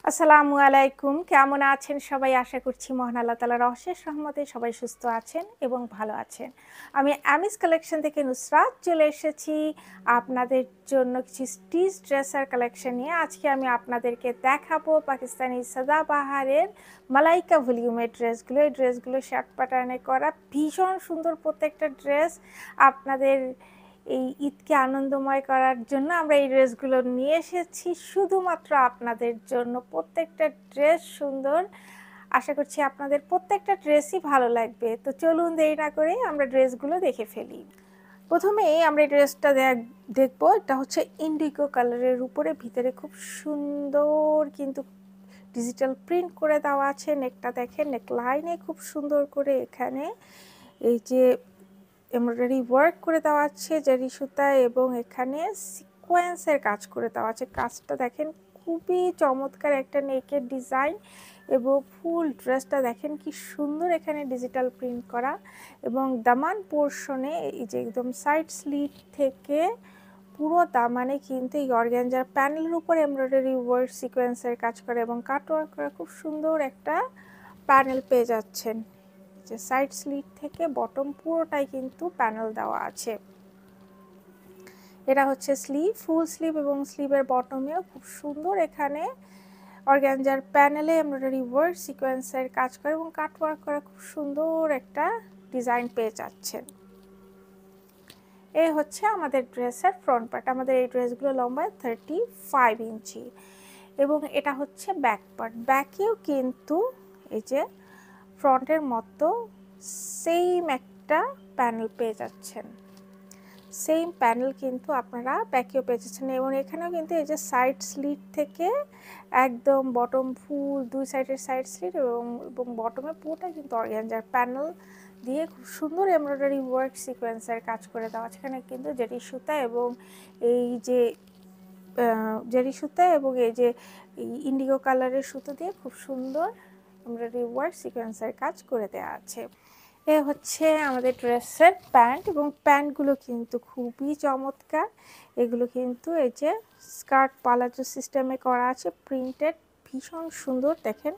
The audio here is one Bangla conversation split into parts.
আসসালামু আলাইকুম। কেমন আছেন সবাই? আশা করছি মহান আল্লাহ তাআলার অশেষ রহমতে সবাই সুস্থ আছেন এবং ভালো আছেন। আমি আমিস কালেকশন থেকে নুসরাত চলে এসেছি আপনাদের জন্য কিছু স্টিচ ড্রেসের কালেকশন নিয়ে। আজকে আমি আপনাদেরকে দেখাবো পাকিস্তানি সাদাবাহারের মালাইকা ভলিউমের ড্রেসগুলো। এই ড্রেসগুলো শার্ট প্যাটার্নে করা, ভীষণ সুন্দর প্রত্যেকটা ড্রেস। আপনাদের এই ঈদকে আনন্দময় করার জন্য আমরা এই ড্রেসগুলো নিয়ে এসেছি শুধুমাত্র আপনাদের জন্য। প্রত্যেকটা ড্রেস সুন্দর, আশা করছি আপনাদের প্রত্যেকটা ড্রেসই ভালো লাগবে। তো চলুন দেরি না করে আমরা ড্রেসগুলো দেখে ফেলি। প্রথমেই আমরা এই ড্রেসটা দেখবো। এটা হচ্ছে ইন্ডিগো কালারের উপরে, ভিতরে খুব সুন্দর কিন্তু ডিজিটাল প্রিন্ট করে দেওয়া আছে। নেকটা দেখেন, নেক লাইনে খুব সুন্দর করে এখানে এই যে এমব্রয়ডারি ওয়ার্ক করে দেওয়া আছে জারি সুতায়, এবং এখানে সিকোয়েন্সের কাজ করে দেওয়া আছে। কাজটা দেখেন খুবই চমৎকার একটা নেকের ডিজাইন, এবং ফুল ড্রেসটা দেখেন কি সুন্দর এখানে ডিজিটাল প্রিন্ট করা। এবং দামান পোর্শনে এই যে একদম সাইড স্লিট থেকে পুরো দামানে কিন্তু এই অর্গানজার প্যানেলের উপর এমব্রয়ডারি ওয়ার্ক সিকোয়েন্সের কাজ করে এবং কাট ওয়ার্ক করা খুব সুন্দর একটা প্যানেল পেয়ে যাচ্ছেন। যে সাইড স্লিট থেকে বটম পুরোটাই কিন্তু প্যানেল দেওয়া আছে। এটা হচ্ছে স্লিভ, ফুল স্লিভ, এবং স্লিভের বটমেও খুব সুন্দর এখানে অর্গানজার প্যানেলে এমব্রয়ডারি ওয়ার্ক সিকোয়েন্সের কাজ করে এবং কাট ওয়ার্ক করা খুব সুন্দর একটা ডিজাইন পেয়ে যাচ্ছেন। এই হচ্ছে আমাদের ড্রেসের ফ্রন্ট পার্ট। আমাদের এই ড্রেসগুলো লম্বায় 35 ইঞ্চি, এবং এটা হচ্ছে ব্যাক পার্ট। ব্যাকেও কিন্তু এই যে ফ্রন্টের মতো সেম একটা প্যানেল পেয়ে যাচ্ছেন। সেম প্যানেল কিন্তু আপনারা ব্যাকেও পেয়ে যাচ্ছেন, এবং এখানেও কিন্তু এই যে সাইড স্লিট থেকে একদম বটম ফুল দুই সাইডের সাইড স্লিট এবং বটমে পুরোটা কিন্তু অর্গানজার প্যানেল দিয়ে খুব সুন্দর এমব্রয়ডারি ওয়ার্ক সিকোয়েন্সের কাজ করে দেওয়া আছে। এখানে কিন্তু জারি সুতা এবং এই যে জারি সুতা এবং এই যে ইন্ডিগো কালারের সুতো দিয়ে খুব সুন্দর এমব্রয়ডারি ওয়ার্ক সিকোয়েন্সের কাজ করে দেওয়া আছে। এ হচ্ছে আমাদের ড্রেসের প্যান্ট, এবং প্যান্টগুলো কিন্তু খুবই চমৎকার। এগুলো কিন্তু এই যে স্কার্ট পালাজো সিস্টেমে করা আছে, প্রিন্টেড, ভীষণ সুন্দর দেখেন,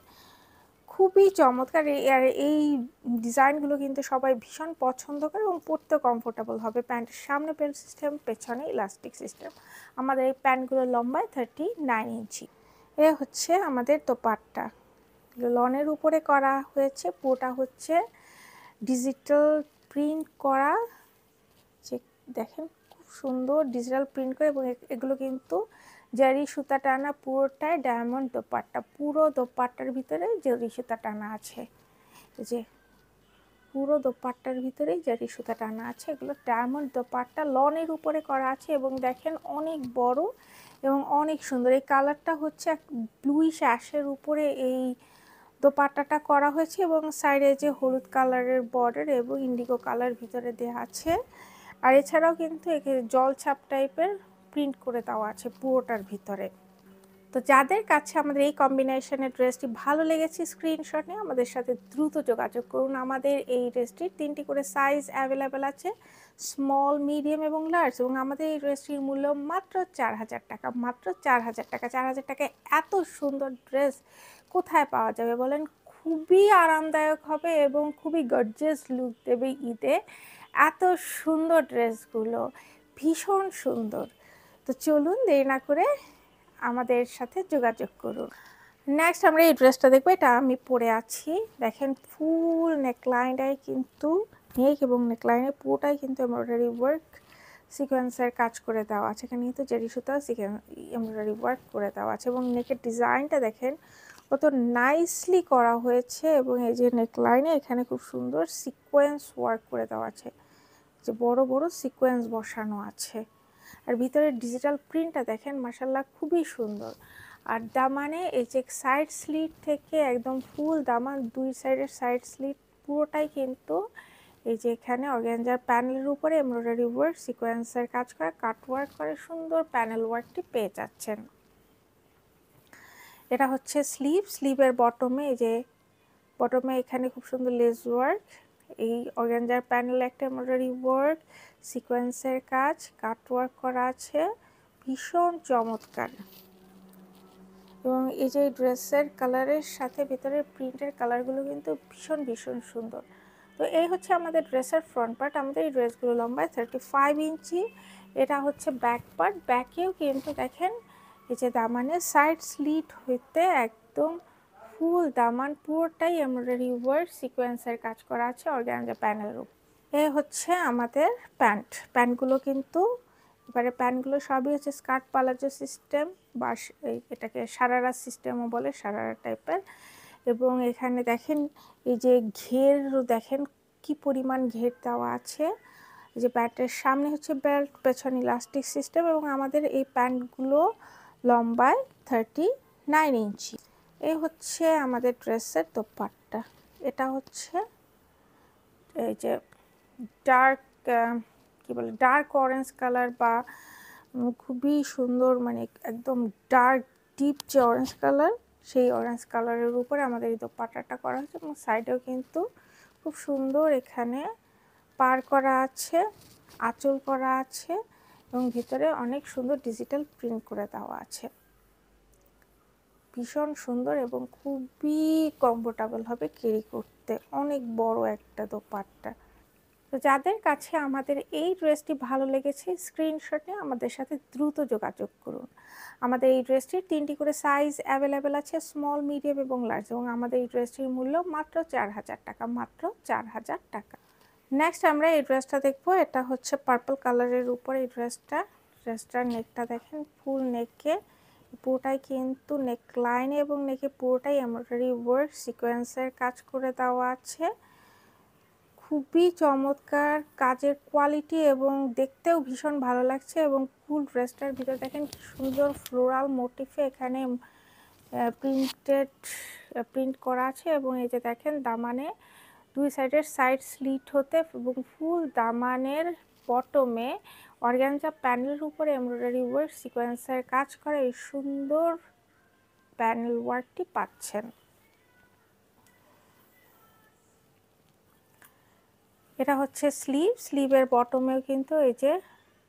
খুবই চমৎকার। আর এই ডিজাইনগুলো কিন্তু সবাই ভীষণ পছন্দ করে এবং পরতে কমফোর্টেবল হবে। প্যান্টের সামনে বেল্ট সিস্টেম, পেছনে ইলাস্টিক সিস্টেম। আমাদের এই প্যান্টগুলো লম্বায় 39 ইঞ্চি। এ হচ্ছে আমাদের দোপাট্টা, লনের উপরে করা হয়েছে, পুরোটা হচ্ছে ডিজিটাল প্রিন্ট করা। যে দেখেন খুব সুন্দর ডিজিটাল প্রিন্ট করে, এবং এগুলো কিন্তু জারি সুতা টানা, পুরোটাই ডায়মন্ড দোপাট্টা। পুরো দোপাট্টার ভিতরে জারি সুতা টানা আছে, যে পুরো দোপাট্টার ভিতরেই জারি সুতা টানা আছে। এগুলো ডায়মন্ড দোপাট্টা, লনের উপরে করা আছে, এবং দেখেন অনেক বড় এবং অনেক সুন্দর। এই কালারটা হচ্ছে এক ব্লুইশ অ্যাশের উপরে এই দোপাট্টাটা করা হয়েছে, এবং সাইডে যে হলুদ কালারের বর্ডার এবং ইন্ডিগো কালার ভিতরে দেওয়া আছে। আর এছাড়াও কিন্তু এখানে জলছাপ টাইপের প্রিন্ট করে দেওয়া আছে পুরোটার ভিতরে। তো যাদের কাছে আমাদের এই কম্বিনেশনের ড্রেসটি ভালো লেগেছে, স্ক্রিনশট নিয়ে আমাদের সাথে দ্রুত যোগাযোগ করুন। আমাদের এই ড্রেসটির 3টি করে সাইজ অ্যাভেলেবেল আছে, স্মল, মিডিয়াম এবং লার্জ, এবং আমাদের এই ড্রেসটির মূল্য মাত্র 4000 টাকা। মাত্র 4000 টাকা। 4000 টাকায় এত সুন্দর ড্রেস কোথায় পাওয়া যাবে বলেন? খুবই আরামদায়ক হবে এবং খুবই গর্জিয়াস লুক দেবে ঈদে। এত সুন্দর ড্রেসগুলো, ভীষণ সুন্দর। তো চলুন দেরি না করে আমাদের সাথে যোগাযোগ করুন। নেক্সট আমরা এই ড্রেসটা দেখবো। এটা আমি পরে আছি, দেখেন ফুল নেকলাইনটাই কিন্তু নেক এবং নেকলাইনের পুরোটাই কিন্তু এমব্রয়ডারি ওয়ার্ক সিকোয়েন্সের কাজ করে দেওয়া আছে। এখানে কিন্তু জারি সুতা এমব্রয়ডারি ওয়ার্ক করে দেওয়া আছে, এবং নেকের ডিজাইনটা দেখেন কত নাইসলি করা হয়েছে, এবং এই যে নেকলাইনে এখানে খুব সুন্দর সিকোয়েন্স ওয়ার্ক করে দেওয়া আছে, যে বড় বড় সিকোয়েন্স বসানো আছে। আর ভিতরের ডিজিটাল প্রিন্টটা দেখেন মাশাআল্লাহ খুবই সুন্দর। আর দামানে এই যে সাইড স্লিট থেকে একদম ফুল দামান, দুই সাইডের সাইড স্লিট পুরোটাই কিন্তু এই যে এখানে অর্গানজার প্যানেলের উপরে এমব্রয়ডারি ওয়ার্ক সিকোয়েন্সের কাজ করে, কাট ওয়ার্ক করে সুন্দর প্যানেল ওয়ার্কটি পেয়ে যাচ্ছেন। এটা হচ্ছে স্লিভ, স্লিভের বটমে এই যে বটমে এখানে খুব সুন্দর লেস ওয়ার্ক, এই অর্গানজার প্যানেলে একটা এমব্রয়ডারি ওয়ার্ক সিকোয়েন্সের কাজ, কাট ওয়ার্ক করা আছে, ভীষণ চমৎকার। এবং এই যে ড্রেসের কালারের সাথে ভিতরের প্রিন্টের কালারগুলো কিন্তু ভীষণ ভীষণ সুন্দর। তো এই হচ্ছে আমাদের ড্রেসের ফ্রন্ট পার্ট। আমাদের এই ড্রেসগুলো লম্বায় 35 ইঞ্চি। এটা হচ্ছে ব্যাক পার্ট। ব্যাকেও কিন্তু দেখেন এই যে দামানের সাইড স্লিট হইতে একদম ফুল দামান পুরোটাই এমব্রয়ডারি ওয়ার্ক সিকোয়েন্সের কাজ করা আছে অর্গানজা প্যানেলের উপর। এ হচ্ছে আমাদের প্যান্টগুলো কিন্তু এবারে প্যান্টগুলো সবই হচ্ছে স্কার্ট পালাজো সিস্টেম বা এটাকে সারারা সিস্টেমও বলে, সারারা টাইপের। এবং এখানে দেখেন এই যে ঘের দেখেন কি পরিমাণ ঘের দেওয়া আছে। এই যে প্যান্টের সামনে হচ্ছে বেল্ট, পেছনে ইলাস্টিক সিস্টেম এবং আমাদের এই প্যান্টগুলো লম্বায় 39 ইঞ্চি। এই হচ্ছে আমাদের ড্রেসের দোপাট্টা। এটা হচ্ছে এই যে ডার্ক কি বলে ডার্ক অরেঞ্জ কালার বা খুবই সুন্দর, মানে একদম ডার্ক ডিপ যে অরেঞ্জ কালার, সেই অরেঞ্জ কালারের উপরে আমাদের এই দোপাট্টাটা করা হয়েছে এবং সাইডেও কিন্তু খুব সুন্দর এখানে পার করা আছে, আঁচল করা আছে এবং ভিতরে অনেক সুন্দর ডিজিটাল প্রিন্ট করে দেওয়া আছে। ভীষণ সুন্দর এবং খুবই কমফোর্টেবল হবে ক্যারি করতে, অনেক বড় একটা দোপাট্টা। তো যাদের কাছে আমাদের এই ড্রেসটি ভালো লেগেছে স্ক্রিনশটে আমাদের সাথে দ্রুত যোগাযোগ করুন। আমাদের এই ড্রেসটির 3টি করে সাইজ অ্যাভেলেবেল আছে, স্মল, মিডিয়াম এবং লার্জ, এবং আমাদের এই ড্রেসটির মূল্য মাত্র 4000 টাকা, মাত্র 4000 টাকা। নেক্সট আমরা এই ড্রেসটা দেখবো। এটা হচ্ছে পার্পল কালারের উপর এই ড্রেসটার নেকটা দেখেন ফুল নেকে, পুরোটাই কিন্তু নেক লাইনে এবং নেকে পুরোটাই এমব্রয়ডারি ওয়ার্ক সিকোয়েন্সের কাজ করে দেওয়া আছে। খুবই চমৎকার কাজের কোয়ালিটি এবং দেখতেও ভীষণ ভালো লাগছে। এবং ফুল ড্রেসটার ভিতরে দেখেন কি সুন্দর ফ্লোরাল মোটিফে এখানে প্রিন্ট করা আছে এবং এই যে দেখেন দামানে দুই সাইডের সাইড স্লিট হতে এবং ফুল দামানের বটমে অর্গানজা প্যানেলের উপরে এমব্রয়ডারি ওয়ার্ক সিকোয়েন্সের কাজ করা এই সুন্দর প্যানেল ওয়ার্কটি পাচ্ছেন। এটা হচ্ছে স্লিভের বটমেও কিন্তু এই যে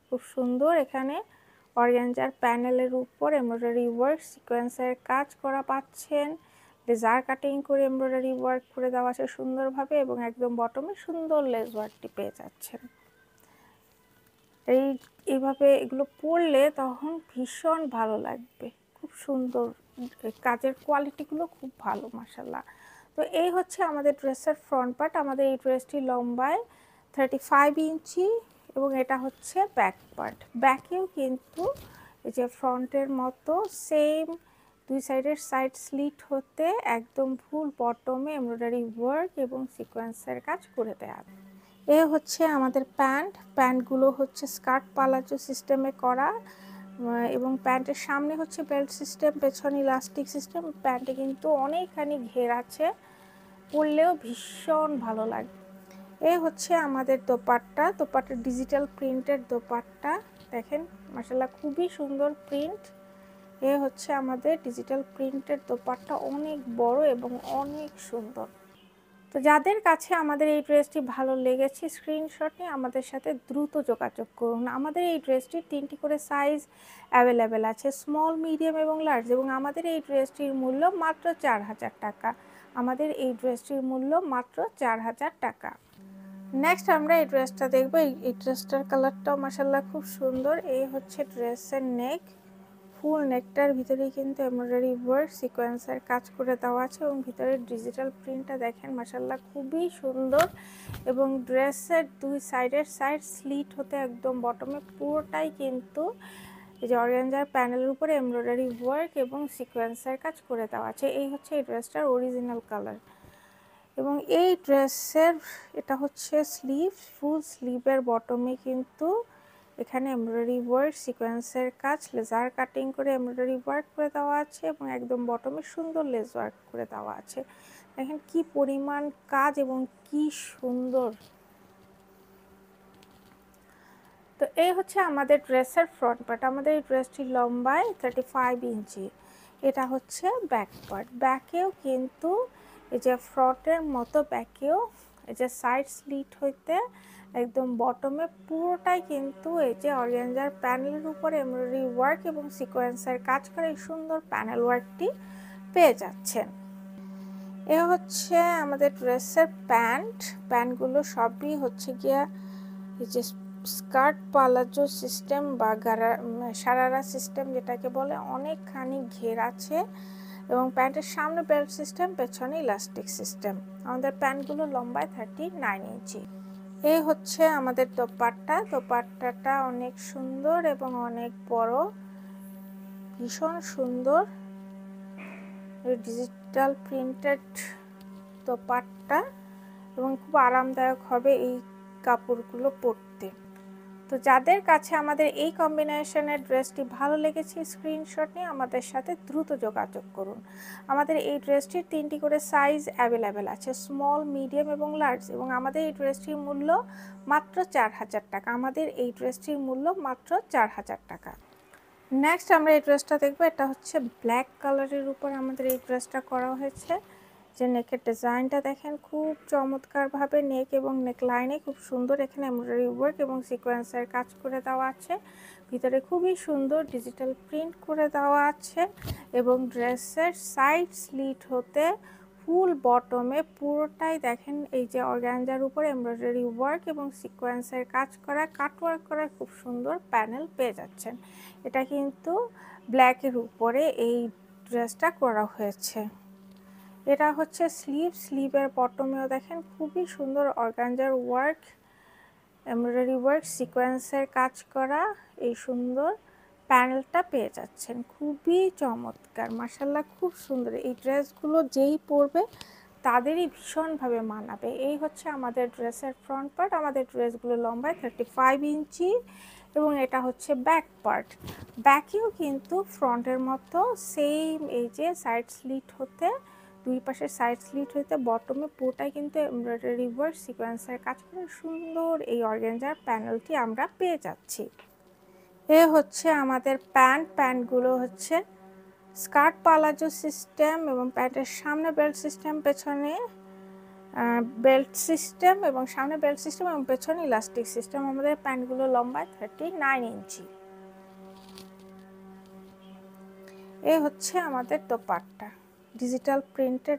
খুব সুন্দর এখানে অর্গানজার প্যানেলের উপর এমব্রয়ডারি ওয়ার্ক সিকোয়েন্সের কাজ করা পাচ্ছেন। লেজার কাটিং করে এমব্রয়ডারি ওয়ার্ক করে দেওয়া আছে সুন্দরভাবে এবং একদম বটমে সুন্দর লেস ওয়ার্কটি পেয়ে যাচ্ছেন। এইভাবে এগুলো পরলে তখন ভীষণ ভালো লাগবে, খুব সুন্দর, কাজের কোয়ালিটিগুলো খুব ভালো মাশাআল্লাহ। তো এই হচ্ছে আমাদের ড্রেসের ফ্রন্ট পার্ট। আমাদের এই ড্রেসটি লম্বায় 35 ইঞ্চি এবং এটা হচ্ছে ব্যাক পার্ট। ব্যাকেও কিন্তু এই যে ফ্রন্টের মতো সেম দুই সাইডের সাইড স্লিট হতে একদম ফুল বটমে এমব্রয়ডারি ওয়ার্ক এবং সিকোয়েন্সের কাজ করে দেওয়া। এ হচ্ছে আমাদের প্যান্টগুলো হচ্ছে স্কার্ট পালাজো সিস্টেমে করা এবং প্যান্টের সামনে হচ্ছে বেল্ট সিস্টেম, পেছনে ইলাস্টিক সিস্টেম। প্যান্টে কিন্তু অনেকখানি ঘের আছে, পরলেও ভীষণ ভালো লাগে। এ হচ্ছে আমাদের দোপাট্টা ডিজিটাল প্রিন্টের দোপাট্টা দেখেন মাশাআল্লাহ খুবই সুন্দর প্রিন্ট। এ হচ্ছে আমাদের ডিজিটাল প্রিন্টের দোপাট্টা, অনেক বড় এবং অনেক সুন্দর। তো যাদের কাছে আমাদের এই ড্রেসটি ভালো লেগেছে স্ক্রিনশটে আমাদের সাথে দ্রুত যোগাযোগ করুন। আমাদের এই ড্রেসটির 3টি করে সাইজ অ্যাভেলেবেল আছে, স্মল, মিডিয়াম এবং লার্জ, এবং আমাদের এই ড্রেসটির মূল্য মাত্র 4000 টাকা। আমাদের এই ড্রেসটির মূল্য মাত্র 4000 টাকা। নেক্সট আমরা এই ড্রেসটা দেখবো। এই ড্রেসটার কালারটাও মাশাআল্লাহ খুব সুন্দর। এই হচ্ছে ড্রেসের নেক, ফুল নেকটার ভিতরে কিন্তু এমব্রয়ডারি ওয়ার্ক সিকোয়েন্সের কাজ করে দেওয়া আছে এবং ভিতরে ডিজিটাল প্রিন্টটা দেখেন মাশাআল্লাহ খুবই সুন্দর। এবং ড্রেসের দুই সাইডের সাইড স্লিট হতে একদম বটমে পুরোটাই কিন্তু এই যে অর্গানজার প্যানেলের উপরে এমব্রয়ডারি ওয়ার্ক এবং সিকোয়েন্সের কাজ করে দেওয়া আছে। এই হচ্ছে এই ড্রেসটার অরিজিনাল কালার। এবং এই ড্রেসের এটা হচ্ছে ফুল স্লিভের বটমে কিন্তু এখানে এমব্রয়ডারি ওয়ার্ক সিকোয়েন্সের কাজ লেজার কাটিং করে এমব্রয়ডারি ওয়ার্ক করে দেওয়া আছে এবং একদম বটমে সুন্দর লেস ওয়ার্ক করে দেওয়া আছে। দেখেন কি পরিমাণ কাজ এবং কি সুন্দর। তো এই হচ্ছে আমাদের ড্রেসের ফ্রন্ট পার্ট। আমাদের এই ড্রেসটি লম্বায় 35 ইঞ্চি। এটা হচ্ছে ব্যাক পার্ট। ব্যাকেও কিন্তু এই যে ফ্রন্টের মতো ব্যাকেও এই যে সাইড স্লিট হইতে একদম বটমে পুরোটাই কিন্তু এই যে অর্গানজার প্যানেলের উপরে এমব্রয়ডারি ওয়ার্ক এবং সিকোয়েন্সের কাজ করে এই সুন্দর প্যানেল ওয়ার্কটি পেয়ে যাচ্ছেন। এ হচ্ছে আমাদের ড্রেসের প্যান্টগুলো সবই হচ্ছে গিয়া এই যে স্কার্ট পালাজো সিস্টেম বা সারারা সিস্টেম যেটাকে বলে, অনেকখানি ঘের আছে এবং প্যান্টের সামনে বেল্ট সিস্টেম, পেছনে ইলাস্টিক সিস্টেম। আমাদের প্যান্টগুলো লম্বায় 39 ইঞ্চি। এই হচ্ছে আমাদের দোপাট্টাটা অনেক সুন্দর এবং অনেক বড়, ভীষণ সুন্দর ডিজিটাল প্রিন্টেড দোপাট্টা এবং খুব আরামদায়ক হবে এই কাপড়গুলো পরতে। তো যাদের কাছে আমাদের এই কম্বিনেশনের ড্রেসটি ভালো লেগেছে স্ক্রিনশট নিয়ে আমাদের সাথে দ্রুত যোগাযোগ করুন। আমাদের এই ড্রেসটির 3টি করে সাইজ অ্যাভেলেবেল আছে, স্মল, মিডিয়াম এবং লার্জ, এবং আমাদের এই ড্রেসটির মূল্য মাত্র 4000 টাকা। আমাদের এই ড্রেসটির মূল্য মাত্র 4000 টাকা। নেক্সট আমরা এই ড্রেসটা দেখবো। এটা হচ্ছে ব্ল্যাক কালারের উপর আমাদের এই ড্রেসটা করা হয়েছে। যে নেকের ডিজাইনটা দেখেন খুব চমৎকারভাবে নেক এবং নেক লাইনে খুব সুন্দর এখানে এমব্রয়ডারি ওয়ার্ক এবং সিকোয়েন্সের কাজ করে দেওয়া আছে। ভিতরে খুবই সুন্দর ডিজিটাল প্রিন্ট করে দেওয়া আছে এবং ড্রেসের সাইড স্লিট হতে ফুল বটমে পুরোটাই দেখেন এই যে অর্গানজার উপরে এমব্রয়ডারি ওয়ার্ক এবং সিকোয়েন্সের কাজ করা, কাটওয়ার্ক করা খুব সুন্দর প্যানেল পেয়ে যাচ্ছেন। এটা কিন্তু ব্ল্যাকের উপরে এই ড্রেসটা করা হয়েছে। এটা হচ্ছে স্লিভের বটমেও দেখেন খুবই সুন্দর অর্গানজার ওয়ার্ক, এমব্রয়ডারি ওয়ার্ক, সিকোয়েন্সের কাজ করা এই সুন্দর প্যানেলটা পেয়ে যাচ্ছেন। খুবই চমৎকার, মাশাআল্লাহ খুব সুন্দর। এই ড্রেসগুলো যেই পরবে তাদেরই ভীষণভাবে মানাবে। এই হচ্ছে আমাদের ড্রেসের ফ্রন্ট পার্ট। আমাদের ড্রেসগুলো লম্বায় 35 ইঞ্চি এবং এটা হচ্ছে ব্যাক পার্ট। ব্যাকেও কিন্তু ফ্রন্টের মতো সেম এই যে সাইড স্লিট হতে, দুই পাশের সাইড স্লিট হইতে বটমে পুরোটাই কিন্তু এমব্রয়ডারি ওয়ার্ক সিকোয়েন্সের কাজ করে সুন্দর এই অর্গানজার প্যানেলটি আমরা পেয়ে যাচ্ছি। এ হচ্ছে আমাদের প্যান্টগুলো হচ্ছে স্কার্ট পালাজো সিস্টেম এবং প্যান্টের সামনে বেল্ট সিস্টেম, পেছনে বেল্ট সিস্টেম এবং সামনে বেল্ট সিস্টেম এবং পেছনে ইলাস্টিক সিস্টেম। আমাদের প্যান্টগুলো লম্বায় 39 ইঞ্চি। এ হচ্ছে আমাদের দোপাট্টা, ডিজিটাল প্রিন্টের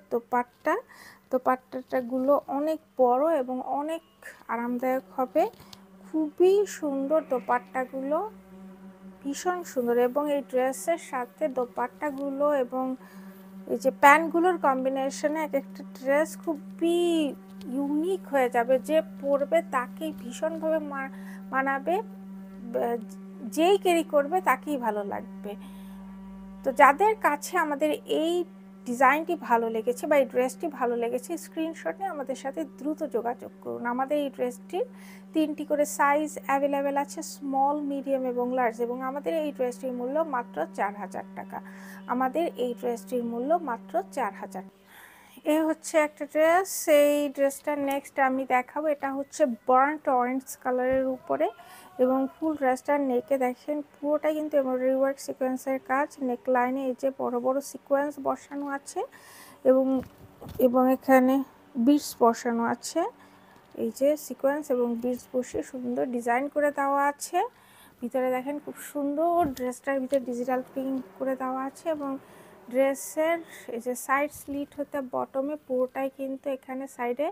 দোপাট্টাগুলো অনেক বড় এবং অনেক আরামদায়ক হবে। খুবই সুন্দর দোপাট্টাগুলো, ভীষণ সুন্দর। এবং এই ড্রেসের সাথে দোপাট্টাগুলো এবং এই যে প্যান্টগুলোর কম্বিনেশনে এক একটা ড্রেস খুবই ইউনিক হয়ে যাবে, যে পরবে তাকেই ভীষণভাবে মানাবে, যেই ক্যারি করবে তাকেই ভালো লাগবে। তো যাদের কাছে আমাদের এই ডিজাইনটি ভালো লেগেছে বা এই ড্রেসটি ভালো লেগেছে স্ক্রিনশট নিয়ে আমাদের সাথে দ্রুত যোগাযোগ করুন। আমাদের এই ড্রেসটির 3টি করে সাইজ অ্যাভেলেবেল আছে, স্মল, মিডিয়াম এবং লার্জ, এবং আমাদের এই ড্রেসটির মূল্য মাত্র 4000 টাকা। আমাদের এই ড্রেসটির মূল্য মাত্র 4000। এ হচ্ছে একটা ড্রেস। এই ড্রেসটা নেক্সট আমি দেখাবো। এটা হচ্ছে বার্ন্ট অরেঞ্জ কালারের উপরে এবং ফুল ড্রেসটার নেকে দেখেন পুরোটাই কিন্তু এমব্রয়ডারি ওয়ার্ক সিকোয়েন্সের কাজ। নেক লাইনে এই যে বড় বড় সিকোয়েন্স বসানো আছে এবং এখানে বিটস বসানো আছে। এই যে সিকোয়েন্স এবং বিটস বসে সুন্দর ডিজাইন করে দেওয়া আছে। ভিতরে দেখেন খুব সুন্দর ড্রেসটার ভিতরে ডিজিটাল প্রিন্ট করে দেওয়া আছে এবং ড্রেসের এই যে সাইড স্লিট হতে বটমে পুরোটাই কিন্তু এখানে সাইডে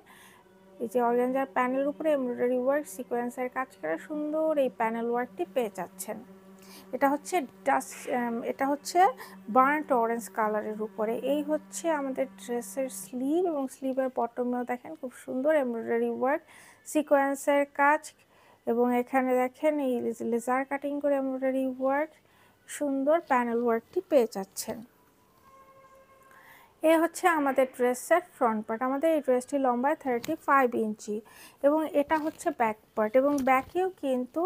এই যে অর্গানজার প্যানেল উপরে এমব্রয়ডারি ওয়ার্ক সিকোয়েন্সের কাজ করে সুন্দর এই প্যানেল ওয়ার্কটি পেয়ে যাচ্ছেন। এটা হচ্ছে বার্ন্ট অরেঞ্জ কালারের উপরে। এই হচ্ছে আমাদের ড্রেসের স্লিভ এবং স্লিভের বটমেও দেখেন খুব সুন্দর এমব্রয়ডারি ওয়ার্ক সিকোয়েন্সের কাজ এবং এখানে দেখেন এই লেজার কাটিং করে এমব্রয়ডারি ওয়ার্ক সুন্দর প্যানেল ওয়ার্কটি পেয়ে যাচ্ছেন। এ হচ্ছে আমাদের ড্রেসের ফ্রন্ট পার্ট। আমাদের এই ড্রেসটি লম্বায় 35 ইঞ্চি এবং এটা হচ্ছে ব্যাক পার্ট এবং ব্যাকেও কিন্তু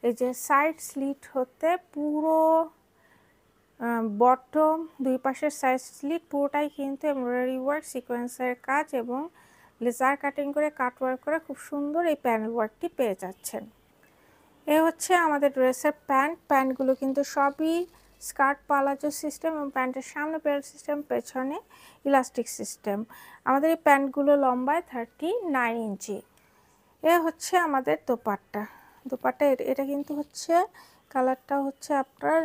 এই যে সাইড স্লিট হতে পুরো বটম দুই পাশের সাইড স্লিট পুরোটাই কিন্তু এমব্রয়ডারি ওয়ার্ক সিকোয়েন্সের কাজ এবং লেজার কাটিং করে কাটওয়ার্ক করে খুব সুন্দর এই প্যানেল ওয়ার্কটি পেয়ে যাচ্ছেন। এ হচ্ছে আমাদের ড্রেসের প্যান্টগুলো কিন্তু সবই স্কার্ট পালাজো সিস্টেম এবং প্যান্টের সামনে বেল্ট সিস্টেম, পেছনে ইলাস্টিক সিস্টেম। আমাদের এই প্যান্টগুলো লম্বায় 39 ইঞ্চি। এ হচ্ছে আমাদের দোপাট্টা। দোপাট্টা এটা কিন্তু হচ্ছে কালারটা হচ্ছে আপনার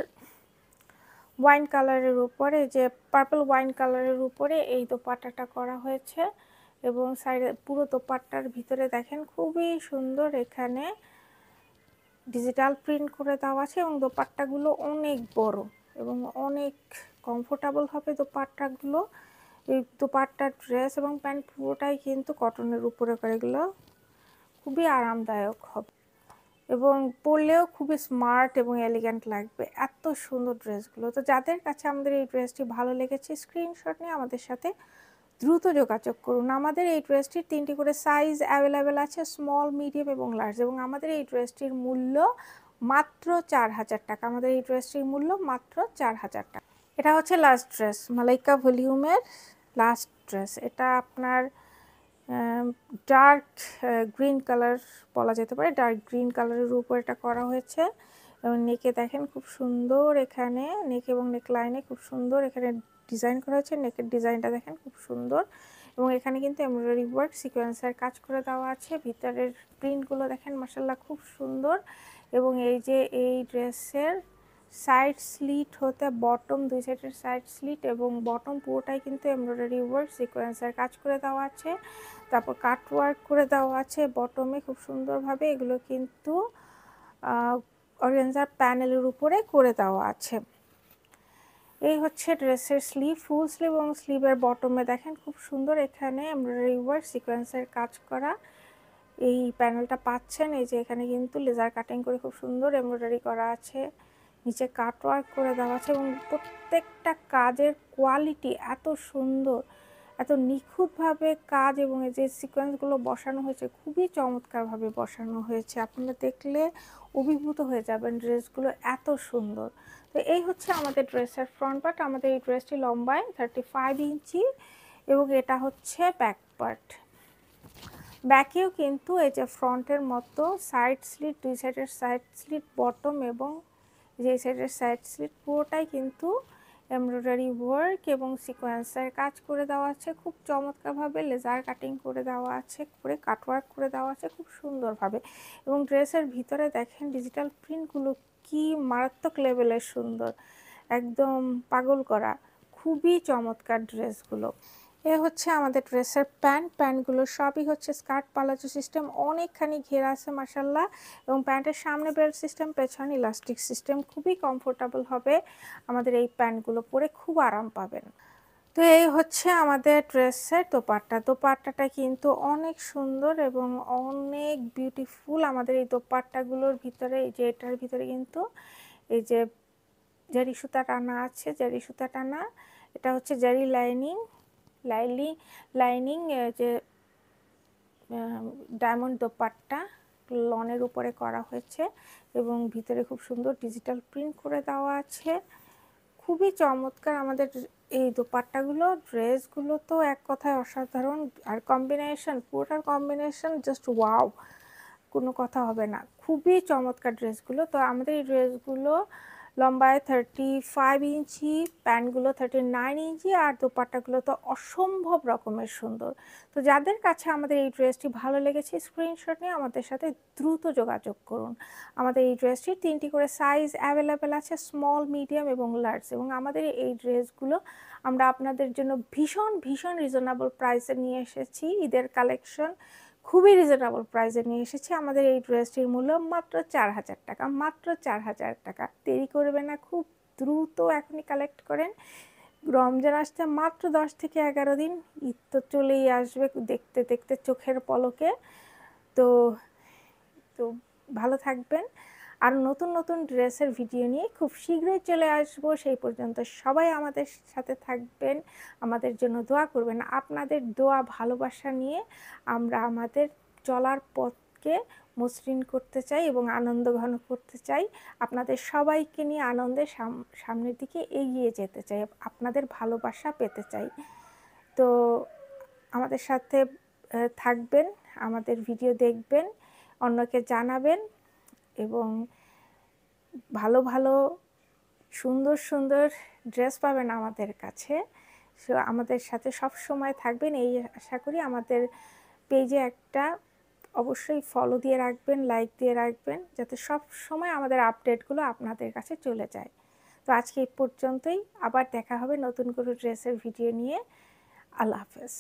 ওয়াইন কালারের উপরে, যে পার্পল ওয়াইন কালারের উপরে এই দোপাট্টাটা করা হয়েছে। এবং সাইডে পুরো দোপাট্টার ভিতরে দেখেন খুবই সুন্দর এখানে ডিজিটাল প্রিন্ট করে দেওয়া আছে এবং দোপাট্টাগুলো অনেক বড় এবং অনেক কমফোর্টেবল হবে দোপাট্টাগুলো। এই দোপাট্টা, ড্রেস এবং প্যান্ট পুরোটাই কিন্তু কটনের উপরে করে, এগুলো খুবই আরামদায়ক হবে এবং পরলেও খুবই স্মার্ট এবং এলিগ্যান্ট লাগবে। এত সুন্দর ড্রেসগুলো। তো যাদের কাছে আমাদের এই ড্রেসটি ভালো লেগেছে স্ক্রিনশট নিয়ে আমাদের সাথে দ্রুত যোগাযোগ করুন। আমাদের এই ড্রেসটির 3টি করে সাইজ অ্যাভেলেবেল আছে, স্মল, মিডিয়াম এবং লার্জ। এবং আমাদের এই ড্রেসটির মূল্য মাত্র 4000 টাকা। আমাদের এই ড্রেসটির মূল্য মাত্র 4000 টাকা। এটা হচ্ছে লাস্ট ড্রেস, মালাইকা ভলিউমের লাস্ট ড্রেস। এটা আপনার ডার্ক গ্রিন কালার বলা যেতে পারে, ডার্ক গ্রিন কালারের উপর এটা করা হয়েছে। এবং নেকে দেখেন খুব সুন্দর, এখানে নেক এবং নেক লাইনে খুব সুন্দর এখানে ডিজাইন করা হয়েছে। নেকের ডিজাইনটা দেখেন খুব সুন্দর এবং এখানে কিন্তু এমব্রয়ডারি ওয়ার্ক সিকোয়েন্সের কাজ করে দেওয়া আছে। ভিতরের প্রিন্টগুলো দেখেন মাশাআল্লাহ খুব সুন্দর। এবং এই যে এই ড্রেসের সাইড স্লিট হতে বটম, দুই সাইডের সাইড স্লিট এবং বটম পুরোটাই কিন্তু এমব্রয়ডারি ওয়ার্ক সিকোয়েন্সের কাজ করে দেওয়া আছে। তারপর কাট ওয়ার্ক করে দেওয়া আছে বটমে খুব সুন্দরভাবে। এগুলো কিন্তু অর্গানজার প্যানেলের উপরে করে দেওয়া আছে। এই হচ্ছে ড্রেসের স্লিভ, ফুল স্লিভ এবং স্লিভের বটমে দেখেন খুব সুন্দর এখানে এমব্রয়ডারি ওয়ার্ক সিকোয়েন্সের কাজ করা এই প্যানেলটা পাচ্ছেন। এই যে এখানে কিন্তু লেজার কাটিং করে খুব সুন্দর এমব্রয়ডারি করা আছে, নিচে কাট ওয়ার্ক করে দেওয়া আছে এবং প্রত্যেকটা কাজের কোয়ালিটি এত সুন্দর, এত নিখুঁতভাবে কাজ এবং এই যে সিকোয়েন্সগুলো বসানো হয়েছে খুবই চমৎকারভাবে বসানো হয়েছে। আপনারা দেখলে অভিভূত হয়ে যাবেন, ড্রেসগুলো এত সুন্দর। তো এই হচ্ছে আমাদের ড্রেসের ফ্রন্ট পার্ট। আমাদের এই ড্রেসটি লম্বায় 35 ইঞ্চি এবং এটা হচ্ছে ব্যাক পার্ট। ব্যাকেও কিন্তু এই যে ফ্রন্টের মতো সাইড স্লিট, দুই সাইডের সাইড স্লিট বটম এবং যে সাইডের সাইড স্লিট পুরোটাই কিন্তু এমব্রয়ডারি ওয়ার্ক এবং সিকোয়েন্সের কাজ করে দেওয়া আছে। খুব চমৎকারভাবে লেজার কাটিং করে দেওয়া আছে, করে কাটওয়ার্ক করে দেওয়া আছে খুব সুন্দরভাবে। এবং ড্রেসের ভিতরে দেখেন ডিজিটাল প্রিন্টগুলো কি মারাত্মক লেভেলের সুন্দর, একদম পাগল করা, খুবই চমৎকার ড্রেসগুলো। এ হচ্ছে আমাদের ড্রেসের প্যান্টগুলো সবই হচ্ছে স্কার্ট পালাজো সিস্টেম, অনেকখানি ঘেরা আছে মাশাআল্লাহ। এবং প্যান্টের সামনে বেল্ট সিস্টেম, পেছনে ইলাস্টিক সিস্টেম, খুবই কমফোর্টেবল হবে আমাদের এই প্যান্টগুলো পরে, খুব আরাম পাবেন। তো এই হচ্ছে আমাদের ড্রেসের দোপাট্টা। দোপাট্টাটা কিন্তু অনেক সুন্দর এবং অনেক বিউটিফুল। আমাদের এই দোপাট্টাগুলোর ভিতরে, এই যে এটার ভিতরে কিন্তু এই যে জারি সুতা টানা আছে, জারি সুতা টানা, এটা হচ্ছে জারি লাইনিং যে ডায়মন্ড দোপাট্টা লনের উপরে করা হয়েছে এবং ভিতরে খুব সুন্দর ডিজিটাল প্রিন্ট করে দেওয়া আছে, খুবই চমৎকার আমাদের এই দোপাট্টাগুলো। ড্রেসগুলো তো এক কথায় অসাধারণ, আর কম্বিনেশন, পুরোটার কম্বিনেশন জাস্ট ওয়াও, কোনো কথা হবে না, খুবই চমৎকার ড্রেসগুলো। তো আমাদের এই ড্রেসগুলো লম্বায় 35 ইঞ্চি, প্যান্টগুলো 39 ইঞ্চি আর দোপাট্টাগুলো তো অসম্ভব রকমের সুন্দর। তো যাদের কাছে আমাদের এই ড্রেসটি ভালো লেগেছে স্ক্রিনশট নিয়ে আমাদের সাথে দ্রুত যোগাযোগ করুন। আমাদের এই ড্রেসটির 3টি করে সাইজ অ্যাভেলেবেল আছে, স্মল, মিডিয়াম এবং লার্জ। এবং আমাদের এই ড্রেসগুলো আমরা আপনাদের জন্য ভীষণ রিজনেবল প্রাইসে নিয়ে এসেছি। ঈদের কালেকশন খুবই রিজনেবল প্রাইসে নিয়ে এসেছি। আমাদের এই ড্রেসটির মূল্য মাত্র 4000 টাকা, মাত্র 4000 টাকা। দেরি করবেন না, খুব দ্রুত এখনই কালেক্ট করেন। রমজান আসতে মাত্র 10 থেকে 11 দিন, ঈদ তো চলেই আসবে দেখতে দেখতে চোখের পলকে। তো তো ভালো থাকবেন, আর নতুন ড্রেসের ভিডিও নিয়ে খুব শীঘ্রই চলে আসবো। সেই পর্যন্ত সবাই আমাদের সাথে থাকবেন, আমাদের জন্য দোয়া করবেন। আপনাদের দোয়া ভালোবাসা নিয়ে আমরা আমাদের চলার পথকে মসৃণ করতে চাই এবং আনন্দ ঘন করতে চাই। আপনাদের সবাইকে নিয়ে আনন্দের সামনের দিকে এগিয়ে যেতে চাই, আপনাদের ভালোবাসা পেতে চাই। তো আমাদের সাথে থাকবেন, আমাদের ভিডিও দেখবেন, অন্যকে জানাবেন এবং ভালো সুন্দর ড্রেস পাবেন আমাদের কাছে। সো আমাদের সাথে সব সময় থাকবেন এই আশা করি। আমাদের পেজে একটা অবশ্যই ফলো দিয়ে রাখবেন, লাইক দিয়ে রাখবেন, যাতে সব সময় আমাদের আপডেটগুলো আপনাদের কাছে চলে যায়। তো আজকে এই পর্যন্তই, আবার দেখা হবে নতুন কোনো ড্রেসের ভিডিও নিয়ে। আল্লাহ হাফেজ।